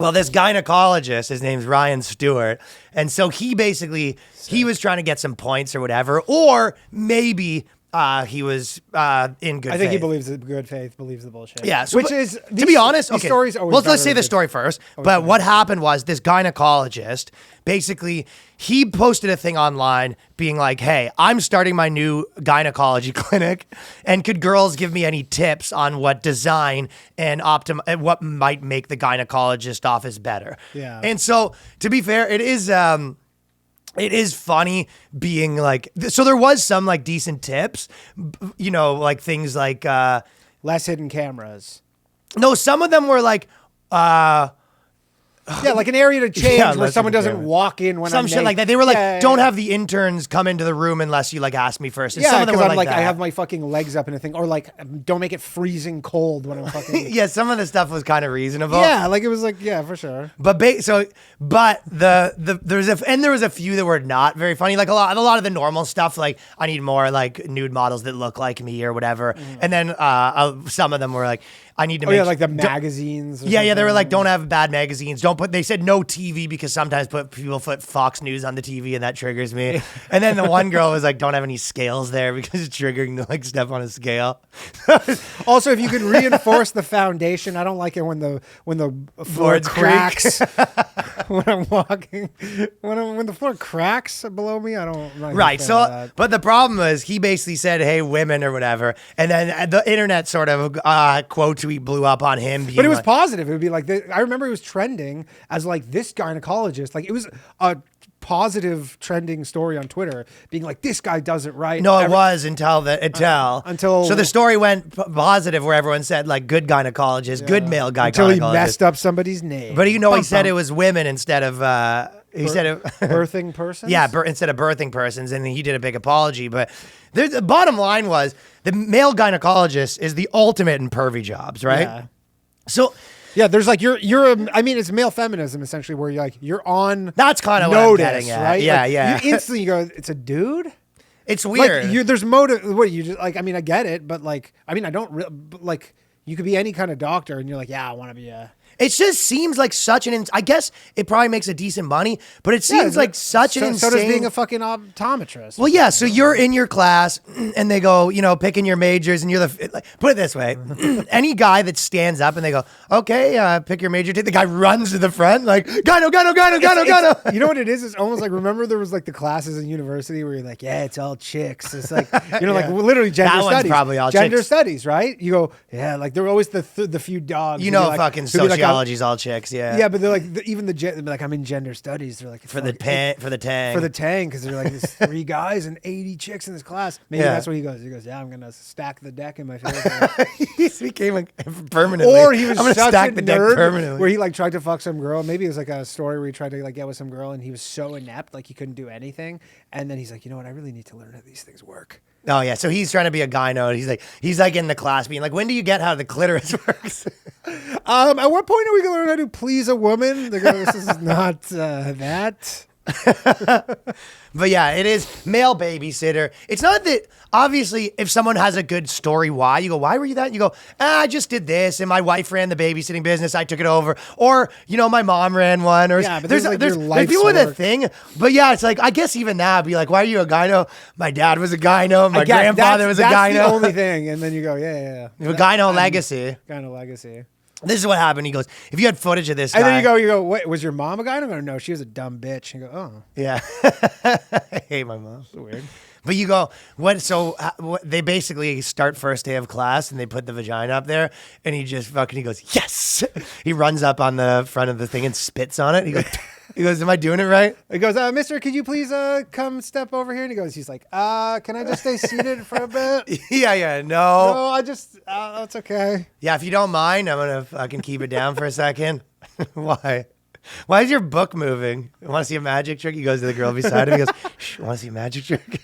Well, this gynecologist, his name's Ryan Stewart. And so he basically, he was trying to get some points or whatever, or maybe he was in good faith. I think he believes in good faith, believes the bullshit. Yeah. So, which is, to be honest, these okay. stories always Well, got let's say really the good. story first. But what happened was this gynecologist, basically, he posted a thing online being like, hey, I'm starting my new gynecology clinic. And could girls give me any tips on what design and what might make the gynecologist office better? Yeah. And so, to be fair, it is funny being like, so there was some like decent tips, you know, like things like, Less hidden cameras. no, some of them were like, Yeah, like an area to change Yeah, where less someone hidden doesn't cameras. walk in when some I'm shit like that. They were like, Yeah, don't yeah. have the interns come into the room unless you like ask me first. And some Yeah, of them because were I'm like, that. I have my fucking legs up in a thing, or like, don't make it freezing cold when I'm fucking. Yeah, some of the stuff was kind of reasonable. Yeah, like it was like, yeah, for sure. But there was a few that were not very funny. Like a lot of the normal stuff. Like I need more like nude models that look like me or whatever. And then some of them were like, I need to Oh make yeah, like the magazines. Or Yeah, they were something. like, don't have bad magazines. They said no TV because sometimes people put Fox News on the TV and that triggers me. And then the one girl was like, don't have any scales there because it's triggering to like step on a scale. Also, if you could reinforce the foundation, I don't like it when the floor Boards cracks when I'm walking. When the floor cracks below me, I'm not a Right. fan So, of that. but the problem is he basically said, hey, women or whatever. And then the internet sort of quote tweet blew up on him. Being But it was like, positive. It would be like I remember it was trending as like this gynecologist. Like it was a positive trending story on Twitter, being like this guy does it right. No, it was until. So the story went positive where everyone said like good gynecologist, good male gynecologist. until he messed up somebody's name. But he said it was women instead of birthing persons. Yeah, instead of birthing persons, and he did a big apology. But the bottom line was the male gynecologist is the ultimate in pervy jobs, right? Yeah. So Yeah, there's like I mean, it's male feminism essentially, where you're on. that's kind of what I'm notice, getting at. right? Yeah, Like, yeah. You instantly go, it's a dude. It's weird. Like there's motive. What you just like? I mean, I get it, but like, I mean, I don't but like. You could be any kind of doctor, and you're like, yeah, I want to be a. It just seems like such an. I guess it probably makes a decent money, but it seems like such an insane. So does being a fucking optometrist. Well, yeah. So you're in your class, and they go, picking your majors, and you're put it this way: any guy that stands up and they go, okay, pick your major. The guy runs to the front, like gyno. You know what it is? It's almost like, remember there was like the classes in university where you're like, yeah, it's all chicks. It's like, like literally gender That one's studies. probably all gender chicks. studies, right? You go, yeah, like there were always the few dogs. who'd be like- fucking who'd be like, sociology's all chicks, yeah. Yeah, but they're like, even they'd be like, I'm in gender studies. They're like, For the tang. Because they're like, there's 3 guys and 80 chicks in this class. Maybe Yeah. that's what he goes. He goes, yeah, I'm going to stack the deck in my favor. He became permanently. Or he was I'm gonna such stack a the deck nerd permanently. where he like tried to fuck some girl. Maybe it was like a story where he tried to like get with some girl and he was so inept, like he couldn't do anything. And then he's like, you know what? I really need to learn how these things work. Oh yeah, so he's trying to be a gyno. He's like in the class being like, when do you get how the clitoris works? At what point are we going to learn how to please a woman? They go, this is not that. But yeah, it is male babysitter. It's not that, obviously, if someone has a good story why, you go, why were you that? And you go, I just did this, and my wife ran the babysitting business, I took it over. Or, my mom ran one. Or Yeah, but there's like your there's life's people with a work. thing. But yeah, it's like, I guess even now, I'd be like, why are you a gyno? My dad was a gyno. My I get- grandfather was a that's gyno. the only thing. And then you go, yeah. A gyno legacy. Gyno legacy. This is what happened. He goes, if you had footage of this guy. And then you go, wait, was your mom a gyno? I go, no, she was a dumb bitch. And you go, oh, Yeah. I hate my mom. that's weird. But you go, what? So they basically start first day of class and they put the vagina up there and he goes, yes. He runs up on the front of the thing and spits on it. He goes, am I doing it right? He goes, mister, could you please come step over here? And he's like, can I just stay seated for a bit? Yeah, no. No, I just, that's okay. Yeah, if you don't mind, I'm going to fucking keep it down for a second. Why? Why is your book moving? You want to see a magic trick? He goes to the girl beside him. He goes, shh, want to see a magic trick?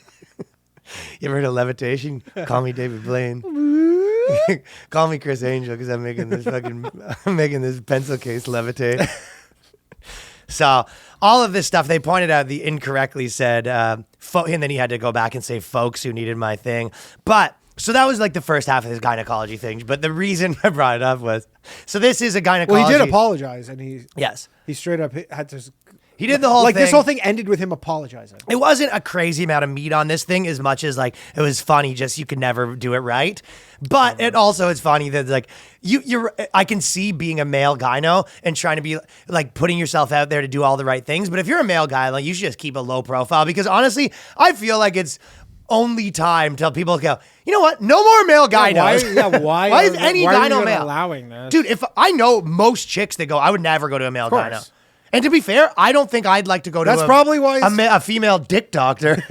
You ever heard of levitation? Call me David Blaine. Call me Chris Angel because I'm making this pencil case levitate. So all of this stuff, they pointed out the incorrectly said, and then he had to go back and say folks who needed my thing. But So that was like the first half of his gynecology thing. But the reason I brought it up was, so this is a gynecology. Well, he did apologize, and he straight up had to. He did the whole like thing. this whole thing ended with him apologizing. It wasn't a crazy amount of meat on this thing as much as like it was funny. Just you could never do it right. But it also is funny that like I can see being a male gyno and trying to be like putting yourself out there to do all the right things. But if you're a male guy, like you should just keep a low profile because honestly, I feel like it's only time till people go, you know what? No more male gynos. Why is any gyno male allowing this? Dude, if I know most chicks that go, I would never go to a male gyno. And to be fair, I don't think I'd like to go to a female dick doctor.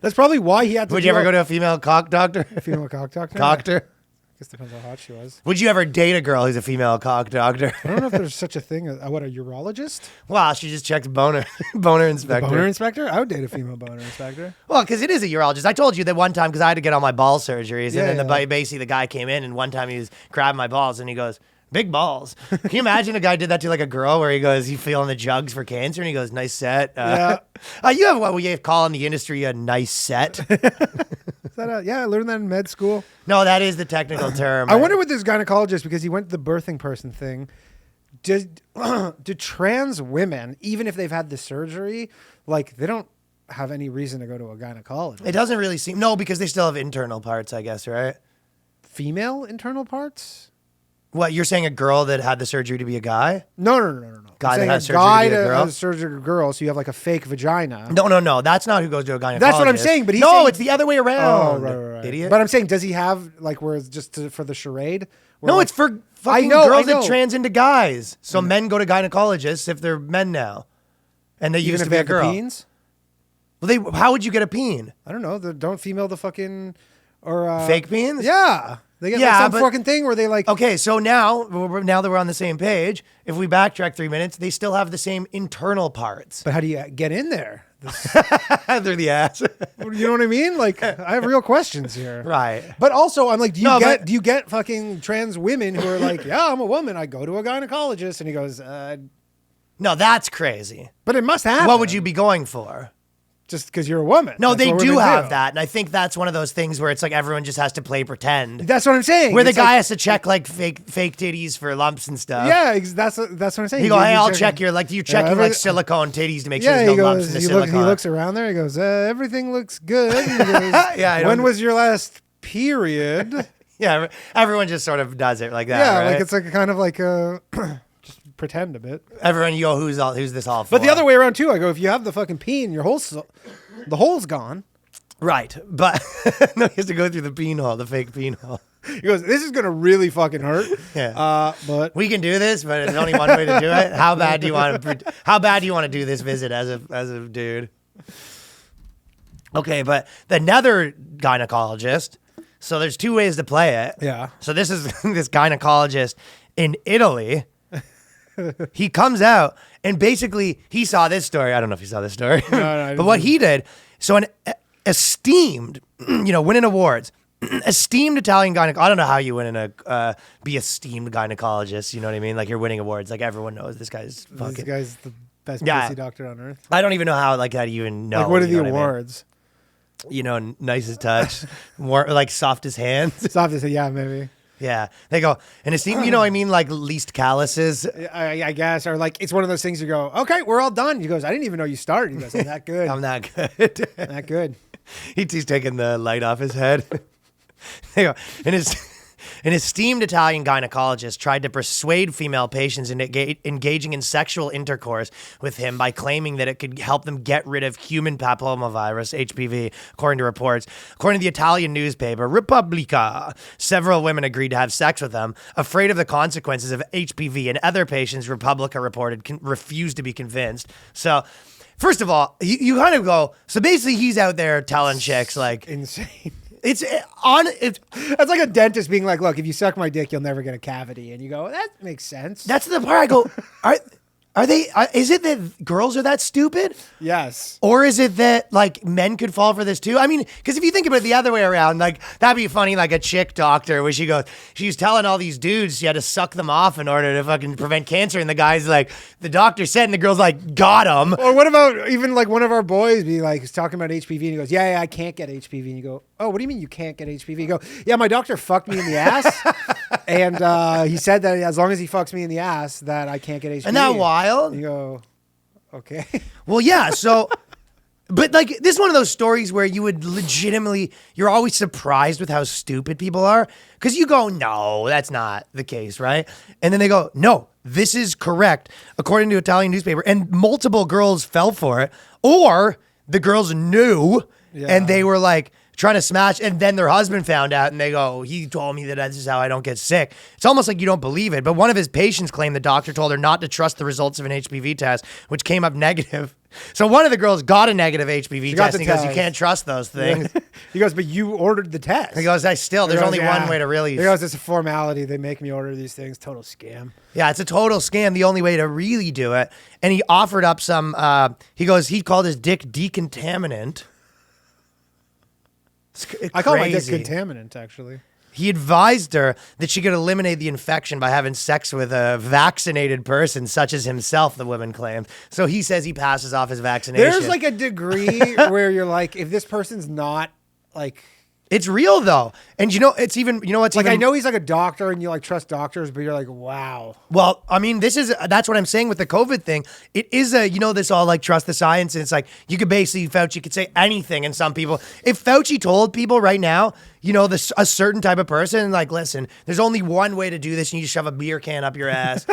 That's probably why he had to. Would you ever go to a female cock doctor? A female cock doctor? Doctor? I guess depends how hot she was. Would you ever date a girl who's a female cock doctor? I don't know if there's such a thing. A urologist? Well, she just checks boner inspector. Boner inspector? I would date a female boner inspector. Well, because it is a urologist. I told you that one time because I had to get all my ball surgeries. And then basically the guy came in and one time he was grabbing my balls and he goes, big balls. Can you imagine a guy did that to like a girl where he goes, you feeling the jugs for cancer? And he goes, nice set. You have what we call in the industry a nice set. I learned that in med school. No, that is the technical term. I wonder with this gynecologist, because he went to the birthing person thing, do trans women, even if they've had the surgery, like they don't have any reason to go to a gynecologist? It doesn't really seem, no, because they still have internal parts, I guess, right? Female internal parts? What, you're saying a girl that had the surgery to be a guy? No. Guy that has surgery to be a girl? Has surgery to be a girl, so you have like a fake vagina. No. That's not who goes to a gynecologist. That's what I'm saying. But it's the other way around. Oh, right. Idiot. But I'm saying, does he have like where it's just for the charade? No, it's for fucking girls that trans into guys. So men go to gynecologists if they're men now, and they used to be a girl. Peens? Well, how would you get a peen? I don't know. Don't female the fucking or fake peens? Yeah. They get like some fucking thing where they like... Okay, so now that we're on the same page, if we backtrack 3 minutes, they still have the same internal parts. But how do you get in there? Through the ass. You know what I mean? Like, I have real questions here. Right. But also, I'm like, do you get fucking trans women who are like, yeah, I'm a woman, I go to a gynecologist, and he goes, no, that's crazy. But it must happen. What would you be going for? Just because you're a woman. No, they do have that. And I think that's one of those things where it's like everyone just has to play pretend. That's what I'm saying. Where the guy has to check like fake titties for lumps and stuff. Yeah, that's what I'm saying. You go, hey, I'll check your, like, you're checking like silicone titties to make sure there's no lumps in the silicone. He looks around there, he goes, everything looks good. He goes, when was your last period? Yeah, everyone just sort of does it like that. Yeah, right? like it's like a kind of like just pretend a bit. Everyone, you go, who's this all for? But the other way around too, I go, if you have the fucking peen, the hole's gone. Right, but no, he has to go through the peen hole, the fake peen hole. He goes, this is gonna really fucking hurt. Yeah, but we can do this, but there's only one way to do it. How bad do you want to do this visit as a dude? Okay, but another gynecologist. So there's two ways to play it. Yeah. So this is this gynecologist in Italy. He comes out and basically he saw this story. I don't know if you saw this story, no, but what he did. So an esteemed, winning awards, esteemed Italian gynecologist. I don't know how you win in be esteemed gynecologist. You know what I mean? Like you're winning awards. Like everyone knows this guy's fucking. This guy's the best pussy doctor on earth. I don't even know how do you even know. Like what are the awards? Nicest touch, more like softest hands. Softest, yeah, maybe. Yeah, they go and esteemed. Like least calluses. I guess, or like it's one of those things you go, okay, we're all done. He goes, I didn't even know you started. He goes, I'm that good. I'm that good. That good. He's taking the light off his head. They go, and an esteemed Italian gynecologist tried to persuade female patients into engaging in sexual intercourse with him by claiming that it could help them get rid of human papillomavirus, HPV, according to reports. According to the Italian newspaper Repubblica, several women agreed to have sex with him, afraid of the consequences of HPV, and other patients, Repubblica reported, refused to be convinced. So, first of all, you kind of go, so basically he's out there telling chicks like... Insane. It's like a dentist being like, look, if you suck my dick, you'll never get a cavity. And you go, that makes sense. That's the part I go, is it that girls are that stupid? Yes. Or is it that like men could fall for this too? I mean, because if you think about it the other way around, like that'd be funny, like a chick doctor where she's telling all these dudes she had to suck them off in order to fucking prevent cancer. And the guy's like, the doctor said, and the girl's like, got him. Or what about even like one of our boys be like, he's talking about HPV and he goes, yeah, I can't get HPV. And you go, oh, what do you mean you can't get HPV? You go, yeah, my doctor fucked me in the ass. And he said that as long as he fucks me in the ass, that I can't get HPV. Isn't that wild? You go, okay. Well, yeah. So, but like, this is one of those stories where you would legitimately, you're always surprised with how stupid people are. Because you go, no, that's not the case, right? And then they go, no, this is correct, according to Italian newspaper. And multiple girls fell for it. Or the girls knew and they were like, trying to smash, and then their husband found out, and they go, he told me that this is how I don't get sick. It's almost like you don't believe it, but one of his patients claimed the doctor told her not to trust the results of an HPV test, which came up negative. So one of the girls got a negative HPV test, and he goes, you can't trust those things. He goes, but you ordered the test. He goes, there's only one way to really... He goes, it's a formality. They make me order these things. Total scam. Yeah, it's a total scam. The only way to really do it. And he offered up some, he called his dick decontaminant. I call my dick contaminant, actually. He advised her that she could eliminate the infection by having sex with a vaccinated person, such as himself, the woman claimed. So he says he passes off his vaccination. There's like a degree where you're like, if this person's not like... It's real, though. And it's even, what's like, even... I know he's like a doctor and you like trust doctors, but you're like, wow. Well, I mean, that's what I'm saying with the COVID thing. It is this all like trust the science. And it's like, you could basically, Fauci could say anything. And some people, if Fauci told people right now, a certain type of person, like, listen, there's only one way to do this. You need to shove a beer can up your ass.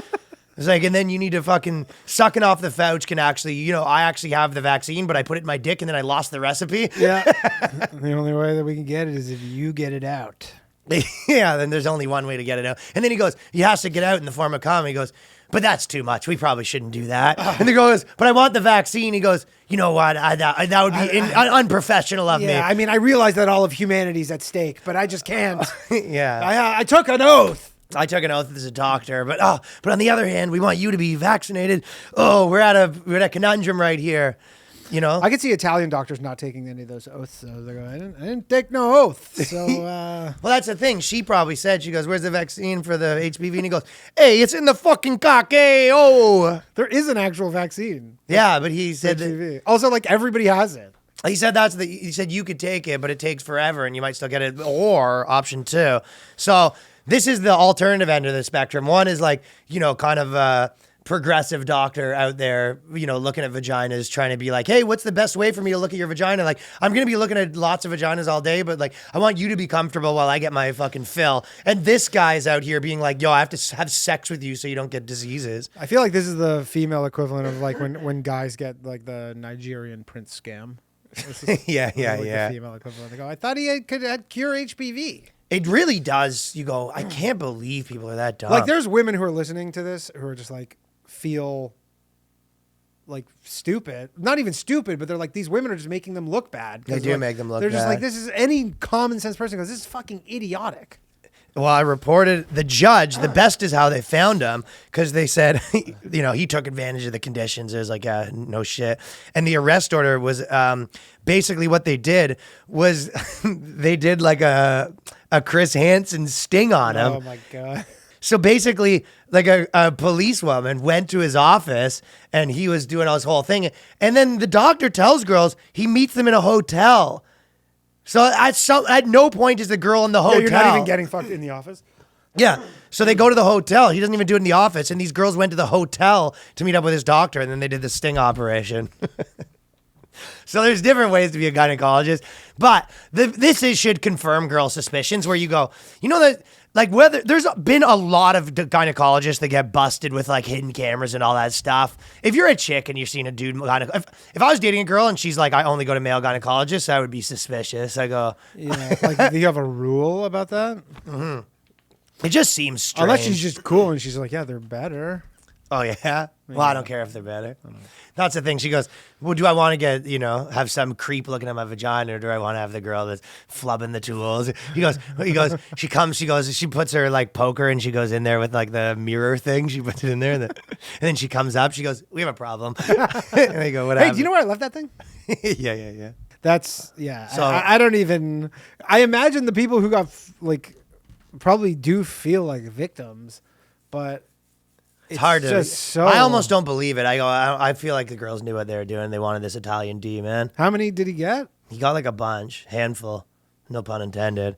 It's like, and then you need to fucking sucking off the Fauci can actually, I actually have the vaccine, but I put it in my dick and then I lost the recipe. Yeah. The only way that we can get it is if you get it out. Yeah, then there's only one way to get it out. And then he goes, he has to get out in the form of cum. He goes, but that's too much. We probably shouldn't do that. And he goes, but I want the vaccine. He goes, you know what? That would be unprofessional of me. Yeah, I mean, I realize that all of humanity's at stake, but I just can't. Yeah. I took an oath. I took an oath as a doctor, but on the other hand, we want you to be vaccinated. Oh, we're at a conundrum right here. I could see Italian doctors not taking any of those oaths. So they're going, I didn't take no oath. So, well, that's the thing. She probably said, she goes, where's the vaccine for the HPV? And he goes, hey, it's in the fucking cock. Hey, oh. There is an actual vaccine. Yeah, but he said HPV. Also, like, everybody has it. He said he said you could take it, but it takes forever and you might still get it. Or option 2. So this is the alternative end of the spectrum. One is like, kind of a progressive doctor out there, looking at vaginas, trying to be like, hey, what's the best way for me to look at your vagina? Like, I'm going to be looking at lots of vaginas all day, but like, I want you to be comfortable while I get my fucking fill. And this guy's out here being like, yo, I have to have sex with you so you don't get diseases. I feel like this is the female equivalent of like when guys get like the Nigerian prince scam. Yeah. The female equivalent. They go, I thought he could cure HPV. It really does. You go, I can't believe people are that dumb. Like, there's women who are listening to this who are just like, feel like stupid. Not even stupid, but they're like, these women are just making them look bad. They do make them look bad. They're just like, this is any common sense person goes, this is fucking idiotic. Well, I reported the judge. The best is how they found him because they said, he took advantage of the conditions. It was like, no shit. And the arrest order was basically what they did was they did like a Chris Hansen sting on him. Oh my God. So basically, like a policewoman went to his office and he was doing all this whole thing. And then the doctor tells girls he meets them in a hotel. So at no point is the girl in the hotel. Yeah, you're not even getting fucked in the office. Yeah. So they go to the hotel. He doesn't even do it in the office. And these girls went to the hotel to meet up with his doctor. And then they did the sting operation. So there's different ways to be a gynecologist. But this should confirm girl suspicions where you go, that like whether there's been a lot of gynecologists that get busted with like hidden cameras and all that stuff. If you're a chick and you're seeing a dude, if I was dating a girl and she's like, I only go to male gynecologists, I would be suspicious. I go, yeah. Like, do you have a rule about that? Mm-hmm. It just seems strange. Unless she's just cool and she's like, yeah, they're better. Oh, yeah? Well, I don't care if they're better. That's the thing. She goes, well, do I want to get, have some creep looking at my vagina or do I want to have the girl that's flubbing the tools? He goes, she puts her like poker and she goes in there with like the mirror thing. She puts it in there and then she comes up. She goes, we have a problem. And they go, what happened? Hey, do you know where I left that thing? Yeah. That's, yeah. So I imagine the people who got probably do feel like victims, but it's hard to. So, I almost don't believe it. I feel like the girls knew what they were doing. They wanted this Italian D, man. How many did he get? He got like a bunch, handful. No pun intended.